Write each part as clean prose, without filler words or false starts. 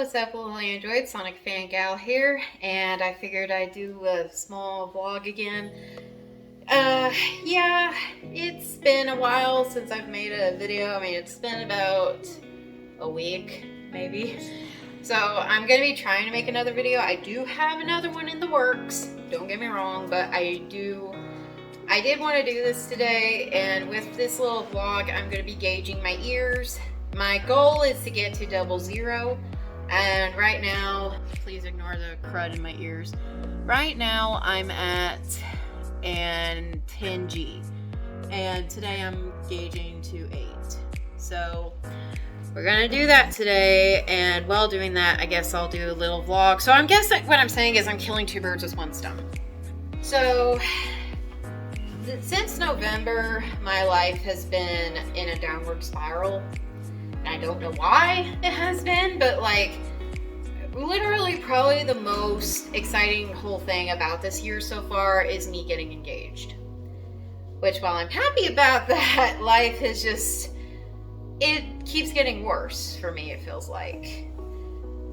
what's up? Well, I enjoyed SonicFanGal here, and I figured I'd do a small vlog again. Yeah, it's been a while since I've made a video. I mean, it's been about a week, maybe. So I'm gonna be trying to make another video. I do have another one in the works, don't get me wrong, but I did want to do this today, and with this little vlog, I'm gonna be gauging my ears. My goal is to get to 00, and right now, please ignore the crud in my ears. Right now, I'm at an 10G, and today I'm gauging to 8. So we're gonna do that today, and while doing that, I guess I'll do a little vlog. So I'm guessing what I'm saying is I'm killing two birds with one stone. So since November, my life has been in a downward spiral. I don't know why it has been, but like literally probably the most exciting whole thing about this year so far is me getting engaged. Which, while I'm happy about that, life is just, it keeps getting worse for me, it feels like.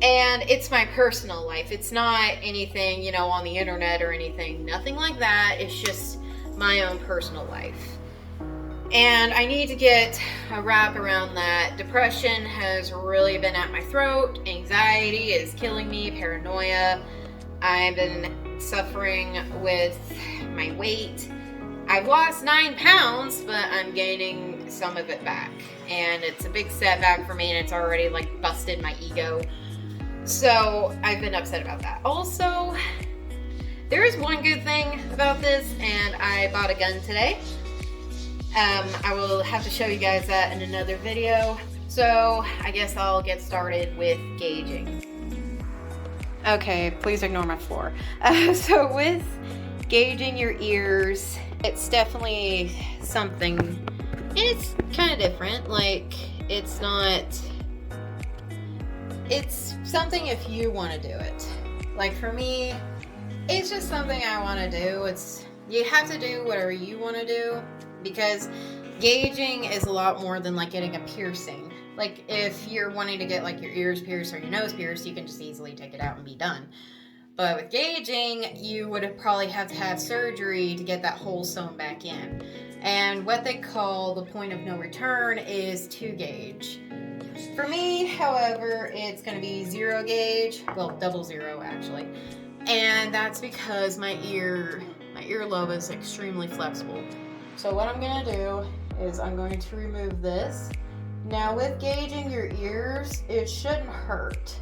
And it's my personal life. It's not anything, you know, on the internet or anything. Nothing like that. It's just my own personal life. And I need to get a wrap around that. Depression has really been at my throat. Anxiety is killing me. Paranoia. I've been suffering with my weight. I've lost 9 pounds, but I'm gaining some of it back. And it's a big setback for me, and it's already like busted my ego. So I've been upset about that. Also, there is one good thing about this, and I bought a gun today. I will have to show you guys that in another video. So I guess I'll get started with gauging. Okay, please ignore my floor. So with gauging your ears, it's definitely something, it's kind of different. Like, it's something if you want to do it. Like for me, it's just something I want to do. You have to do whatever you want to do, because gauging is a lot more than like getting a piercing. Like if you're wanting to get like your ears pierced or your nose pierced, you can just easily take it out and be done. But with gauging, you would probably have to have surgery to get that hole sewn back in. And what they call the point of no return is to gauge. For me, however, it's going to be 0 gauge, well, 00 actually. And that's because my earlobe is extremely flexible. So what I'm going to do is I'm going to remove this. Now with gauging your ears, it shouldn't hurt.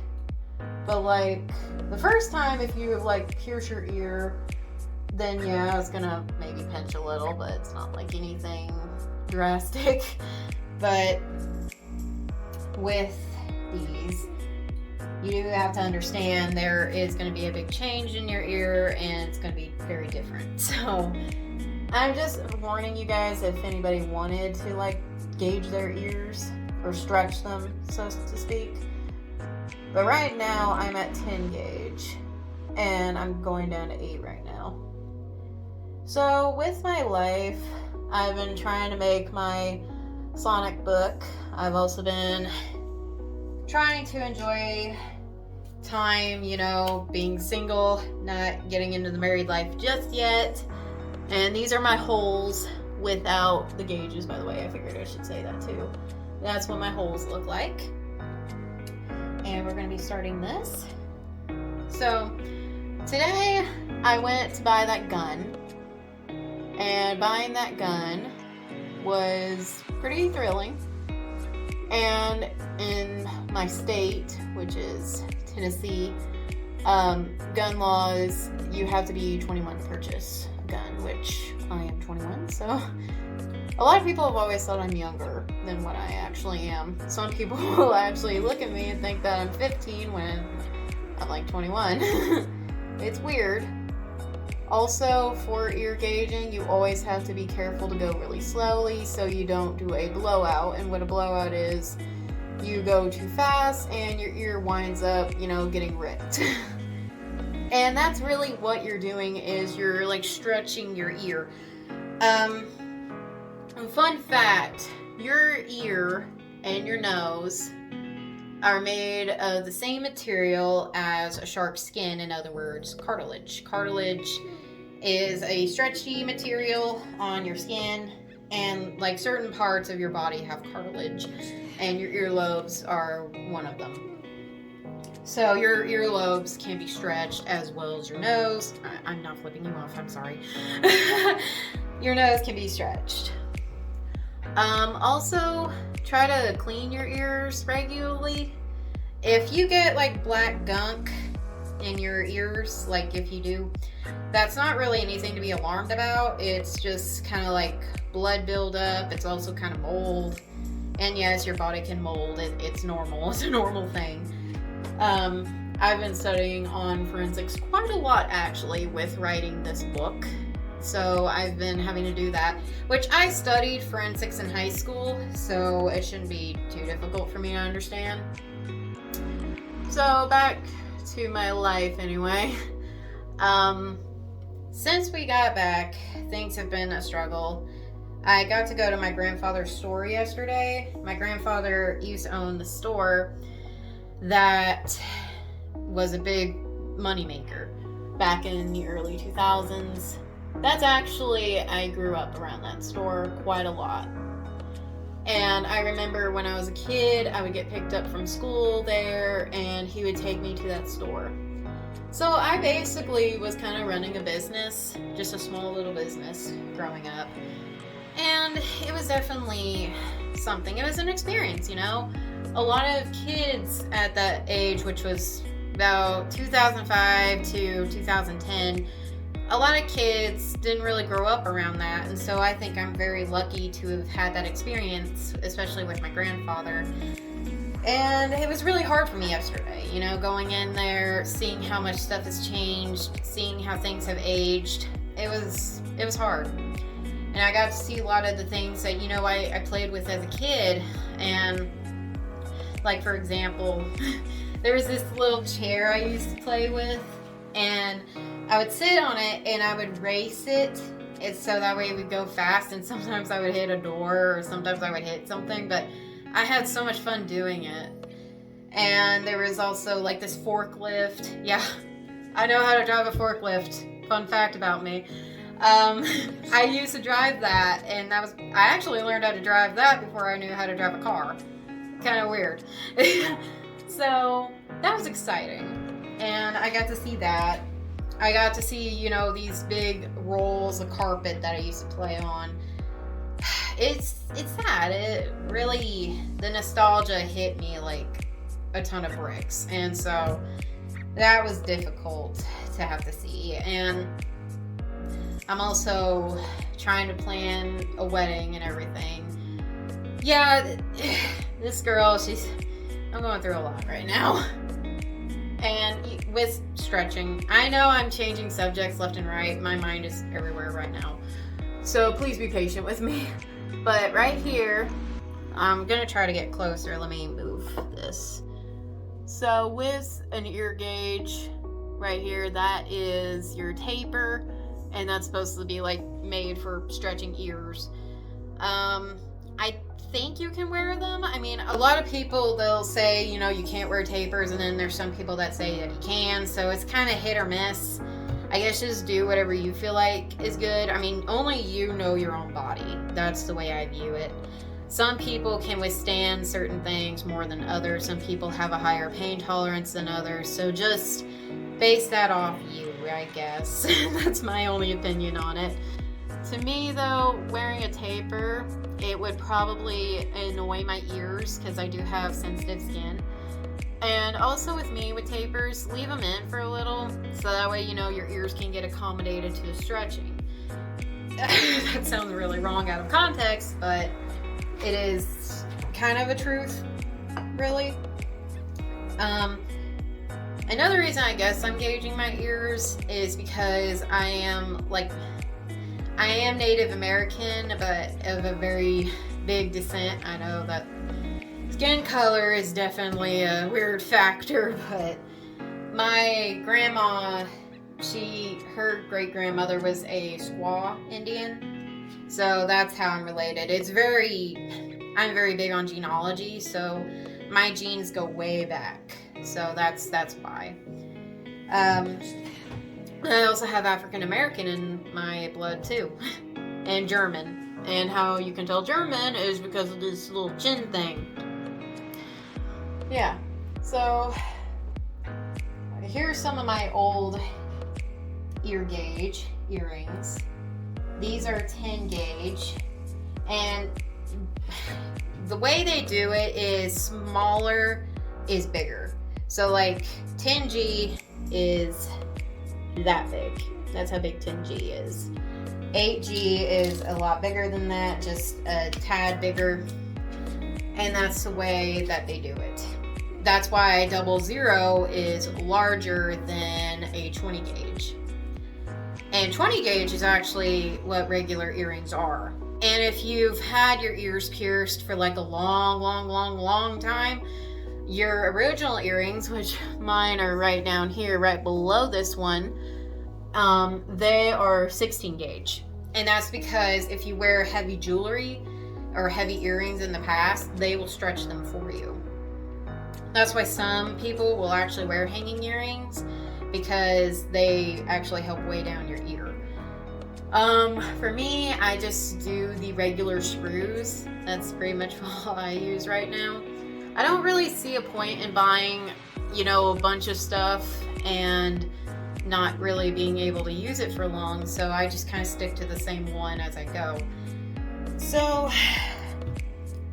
But like the first time, if you like pierce your ear, then yeah, it's going to maybe pinch a little, but it's not like anything drastic. But with these, you have to understand there is going to be a big change in your ear, and it's going to be very different. So I'm just warning you guys if anybody wanted to like gauge their ears or stretch them, so to speak. But right now I'm at 10 gauge, and I'm going down to 8 right now. So with my life, I've been trying to make my Sonic book. I've also been trying to enjoy time, you know, being single, not getting into the married life just yet. And these are my holes without the gauges, by the way. I figured I should say that too. That's what my holes look like. And we're going to be starting this. So today I went to buy that gun. And buying that gun was pretty thrilling. And in my state, which is Tennessee, gun laws, you have to be 21 to purchase a gun, which I am 21, so a lot of people have always thought I'm younger than what I actually am. Some people will actually look at me and think that I'm 15 when I'm like 21. It's weird. Also, for ear gauging, you always have to be careful to go really slowly so you don't do a blowout. And what a blowout is, you go too fast and your ear winds up, you know, getting ripped. And that's really what you're doing, is you're like stretching your ear. Fun fact, your ear and your nose are made of the same material as a shark's skin, in other words, cartilage. Cartilage is a stretchy material on your skin, and like certain parts of your body have cartilage, and your earlobes are one of them. So your earlobes can be stretched as well as your nose. I'm not flipping you off, I'm sorry. Your nose can be stretched. Also, try to clean your ears regularly. If you get like black gunk in your ears, like if you do, that's not really anything to be alarmed about. It's just kind of like blood buildup. It's also kind of mold. And yes, your body can mold. It's normal. It's a normal thing. I've been studying on forensics quite a lot actually with writing this book. So I've been having to do that, which I studied forensics in high school, so it shouldn't be too difficult for me to understand. So back to my life anyway. Since we got back, things have been a struggle. I got to go to my grandfather's store yesterday. My grandfather used to own the store that was a big moneymaker back in the early 2000s. That's actually, I grew up around that store quite a lot. And I remember when I was a kid, I would get picked up from school there, and he would take me to that store. So I basically was kind of running a business, just a small little business growing up. And it was definitely something. It was an experience, you know? A lot of kids at that age, which was about 2005 to 2010, a lot of kids didn't really grow up around that, and so I think I'm very lucky to have had that experience, especially with my grandfather. And it was really hard for me yesterday, you know, going in there, seeing how much stuff has changed, seeing how things have aged. It was hard. And I got to see a lot of the things that, you know, I played with as a kid. And like, for example, there was this little chair I used to play with, and I would sit on it and I would race it. It's so that way it would go fast, and sometimes I would hit a door or sometimes I would hit something, but I had so much fun doing it. And there was also like this forklift. Yeah, I know how to drive a forklift. Fun fact about me. I used to drive that, and I actually learned how to drive that before I knew how to drive a car. Kind of weird. So that was exciting, and I got to see that. I got to see, you know, these big rolls of carpet that I used to play on. It's sad. It really, the nostalgia hit me like a ton of bricks, and so that was difficult to have to see. And I'm also trying to plan a wedding and everything. Yeah, this girl, I'm going through a lot right now. And with stretching, I know I'm changing subjects left and right. My mind is everywhere right now. So please be patient with me. But right here, I'm going to try to get closer. Let me move this. So with an ear gauge right here, that is your taper. And that's supposed to be like made for stretching ears. I think you can wear them. I mean, a lot of people, they'll say, you know, you can't wear tapers, and then there's some people that say that you can, so it's kind of hit or miss. I guess just do whatever you feel like is good. I mean, only you know your own body. That's the way I view it. Some people can withstand certain things more than others. Some people have a higher pain tolerance than others, so just base that off you, I guess. That's my only opinion on it. To me, though, wearing a taper, it would probably annoy my ears because I do have sensitive skin. And also with me, with tapers, leave them in for a little so that way, you know, your ears can get accommodated to the stretching. That sounds really wrong out of context, but it is kind of a truth, really. Another reason I guess I'm gauging my ears is because I am Native American, but of a very big descent. I know that skin color is definitely a weird factor, but my grandma, her great-grandmother was a squaw Indian, so that's how I'm related. I'm very big on genealogy, so my genes go way back, so that's why. I also have African American in my blood too, and German. And how you can tell German is because of this little chin thing. Yeah, so here's some of my old ear gauge earrings. These are 10 gauge, and the way they do it is smaller is bigger. So like 10G is that big. That's how big 10G is. 8G is a lot bigger than that, just a tad bigger. And that's the way that they do it. That's why 00 is larger than a 20 gauge. And 20 gauge is actually what regular earrings are. And if you've had your ears pierced for like a long time, your original earrings, which mine are right down here, right below this one, they are 16 gauge. And that's because if you wear heavy jewelry or heavy earrings in the past, they will stretch them for you. That's why some people will actually wear hanging earrings, because they actually help weigh down your ear. For me, I just do the regular screws. That's pretty much all I use right now. I don't really see a point in buying, you know, a bunch of stuff and not really being able to use it for long, so I just kind of stick to the same one as I go. So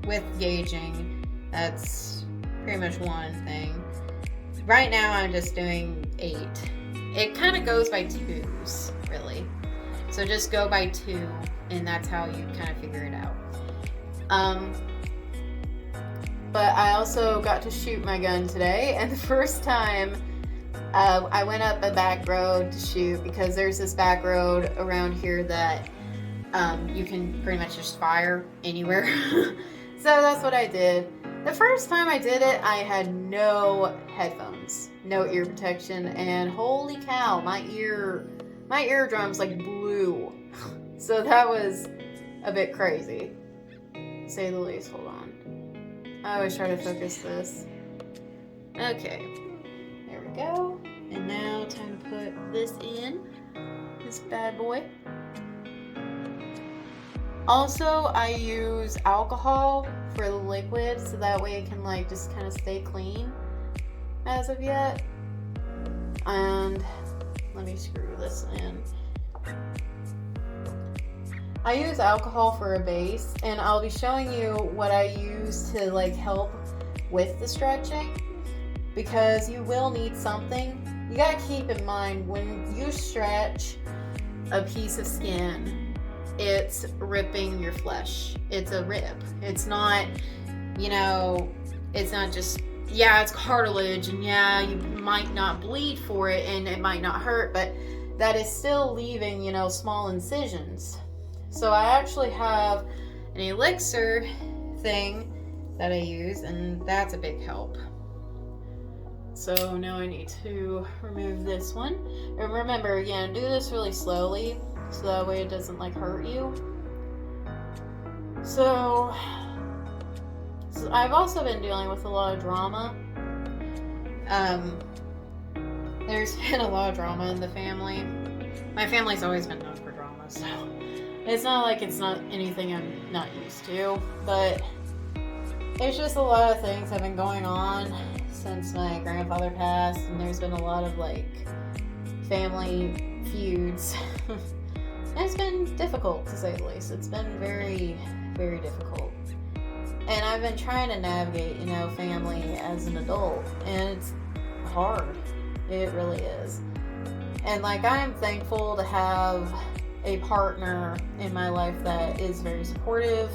with gauging, that's pretty much one thing. Right now I'm just doing 8. It kind of goes by 2s, really. So just go by 2, and that's how you kind of figure it out. But I also got to shoot my gun today, and the first time I went up a back road to shoot, because there's this back road around here that you can pretty much just fire anywhere. So that's what I did. The first time I did it, I had no headphones, no ear protection, and holy cow, my eardrums like blew. So that was a bit crazy, to say the least. Hold on. I always try to focus this. Okay, there we go. And now time to put this in, this bad boy. Also, I use alcohol for the liquid, so that way it can like just kind of stay clean as of yet. And let me screw this in. I use alcohol for a base, and I'll be showing you what I use to like help with the stretching, because you will need something. You gotta keep in mind, when you stretch a piece of skin, it's ripping your flesh. It's a rip. It's not, you know, it's not just, yeah, it's cartilage, and yeah, you might not bleed for it, and it might not hurt, but that is still leaving, you know, small incisions. So I actually have an elixir thing that I use, and that's a big help. So now I need to remove this one. And remember, again, do this really slowly, so that way it doesn't like hurt you. So I've also been dealing with a lot of drama. There's been a lot of drama in the family. My family's always been known for drama, so it's not like it's not anything I'm not used to, but there's just a lot of things have been going on since my grandfather passed, and there's been a lot of like family feuds. It's been difficult, to say the least. It's been very, very difficult. And I've been trying to navigate, you know, family as an adult, and it's hard. It really is. And like, I'm thankful to have a partner in my life that is very supportive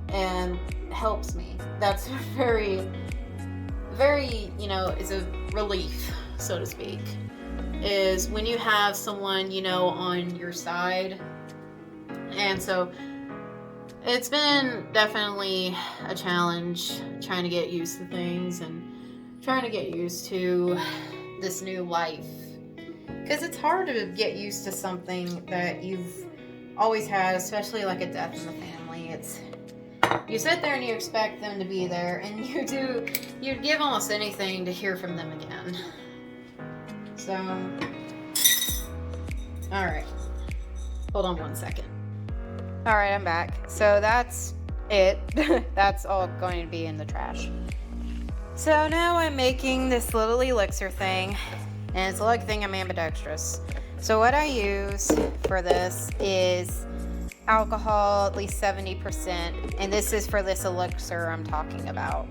and helps me. That's very, very, you know, is a relief, so to speak, is when you have someone, you know, on your side. And so it's been definitely a challenge trying to get used to things and trying to get used to this new life, because it's hard to get used to something that you've always had, especially like a death in the family. you sit there and you expect them to be there, and you'd give almost anything to hear from them again. So, all right, hold on 1 second. All right, I'm back. So that's it. That's all going to be in the trash. So now I'm making this little elixir thing, and it's a lucky thing I'm ambidextrous. So what I use for this is alcohol, at least 70%, and this is for this elixir I'm talking about.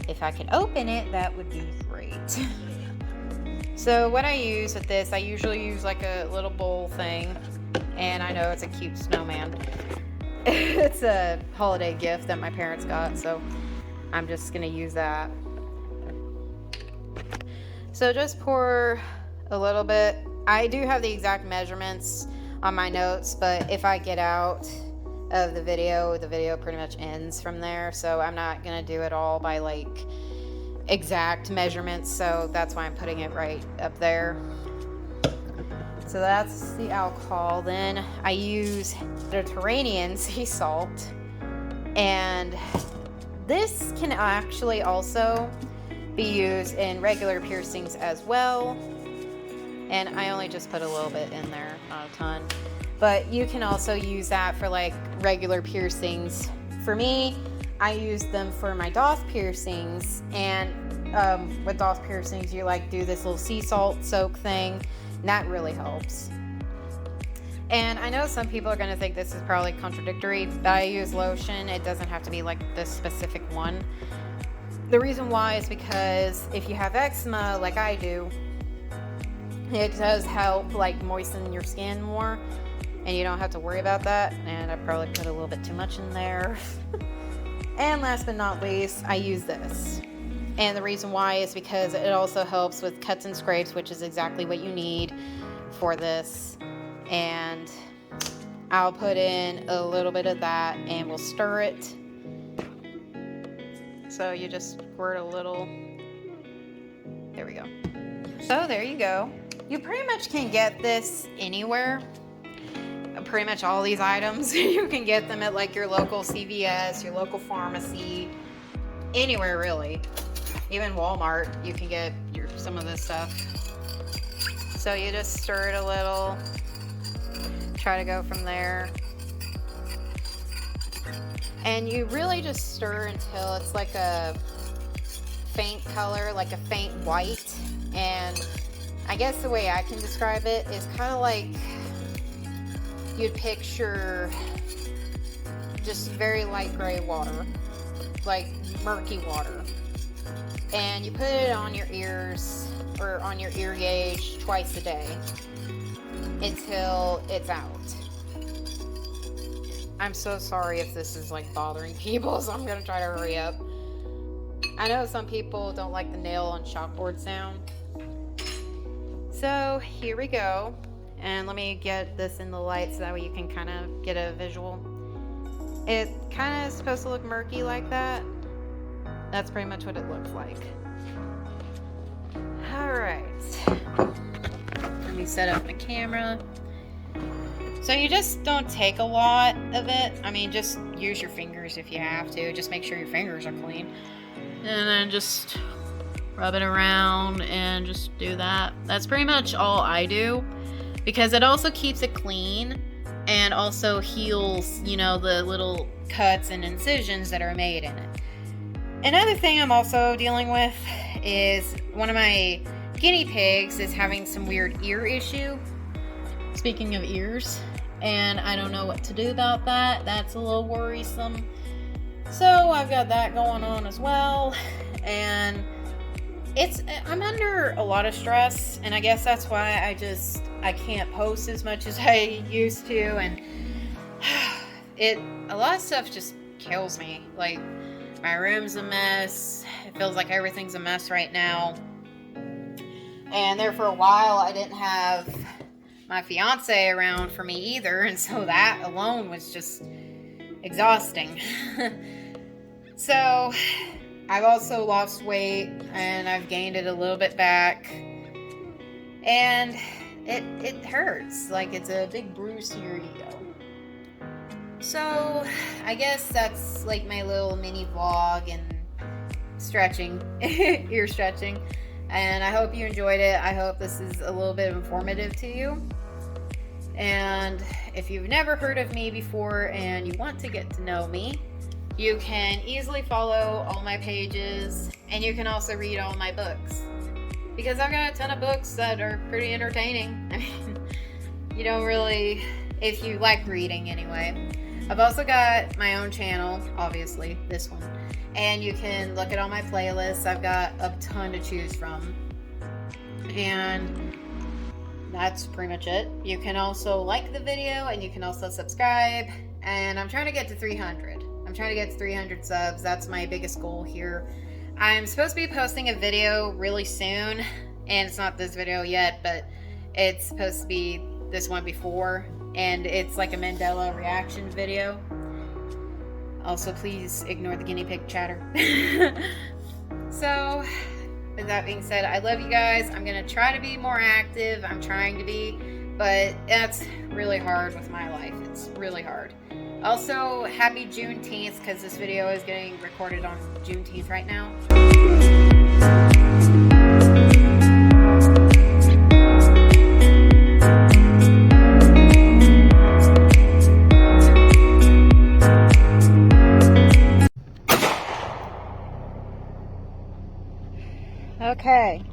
If I could open it, that would be great. So what I use with this, I usually use like a little bowl thing, and I know it's a cute snowman. It's a holiday gift that my parents got, so I'm just gonna use that. So just pour a little bit. I do have the exact measurements on my notes, but if I get out of the video pretty much ends from there, so I'm not gonna do it all by like exact measurements, so that's why I'm putting it right up there. So that's the alcohol. Then I use Mediterranean sea salt, and this can actually also be used in regular piercings as well. And I only just put a little bit in there, not a ton. But you can also use that for like regular piercings. For me, I use them for my doth piercings. And with doth piercings, you like do this little sea salt soak thing. And that really helps. And I know some people are going to think this is probably contradictory, but I use lotion. It doesn't have to be like this specific one. The reason why is because if you have eczema like I do, it does help like moisten your skin more, and you don't have to worry about that. And I probably put a little bit too much in there. And last but not least, I use this. And the reason why is because it also helps with cuts and scrapes, which is exactly what you need for this. And I'll put in a little bit of that and we'll stir it. So you just squirt a little. There we go. So there you go. You pretty much can get this anywhere. Pretty much all these items. You can get them at like your local CVS, your local pharmacy, anywhere really. Even Walmart, you can get some of this stuff. So you just stir it a little. Try to go from there. And you really just stir until it's like a faint color, like a faint white. And I guess the way I can describe it is kind of like you'd picture just very light gray water, like murky water. And you put it on your ears or on your ear gauge twice a day until it's out. I'm so sorry if this is like bothering people, so I'm gonna try to hurry up. I know some people don't like the nail on chalkboard sound. So here we go. And let me get this in the light so that way you can kind of get a visual. It kind of is supposed to look murky like that. That's pretty much what it looks like. All right. Let me set up my camera. So you just don't take a lot of it. I mean, just use your fingers if you have to. Just make sure your fingers are clean. And then just rub it around and just do that. That's pretty much all I do, because it also keeps it clean and also heals, you know, the little cuts and incisions that are made in it. Another thing I'm also dealing with is one of my guinea pigs is having some weird ear issue. Speaking of ears, and I don't know what to do about that. That's a little worrisome. So I've got that going on as well, and I'm under a lot of stress, and I guess that's why I can't post as much as I used to, and a lot of stuff just kills me. Like, my room's a mess. It feels like everything's a mess right now. And there for a while, I didn't have my fiance around for me either, and so that alone was just exhausting. So I've also lost weight, and I've gained it a little bit back, and it hurts. Like, it's a big bruise to your ego. So I guess that's like my little mini vlog and stretching, ear stretching. And I hope you enjoyed it. I hope this is a little bit informative to you. And if you've never heard of me before and you want to get to know me, you can easily follow all my pages, and you can also read all my books, because I've got a ton of books that are pretty entertaining. I mean, you don't really, if you like reading anyway. I've also got my own channel, obviously, this one, and you can look at all my playlists. I've got a ton to choose from, and that's pretty much it. You can also like the video, and you can also subscribe, and I'm trying to get to 300. I'm trying to get to 300 subs. That's my biggest goal here. I'm supposed to be posting a video really soon, and it's not this video yet, but it's supposed to be this one before, and it's like a Mandela reaction video. Also, please ignore the guinea pig chatter. So, with that being said, I love you guys. I'm gonna try to be more active. I'm trying to be, but that's really hard with my life. It's really hard. Also, happy Juneteenth, because this video is getting recorded on Juneteenth right now. Okay.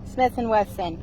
Smith & Wesson.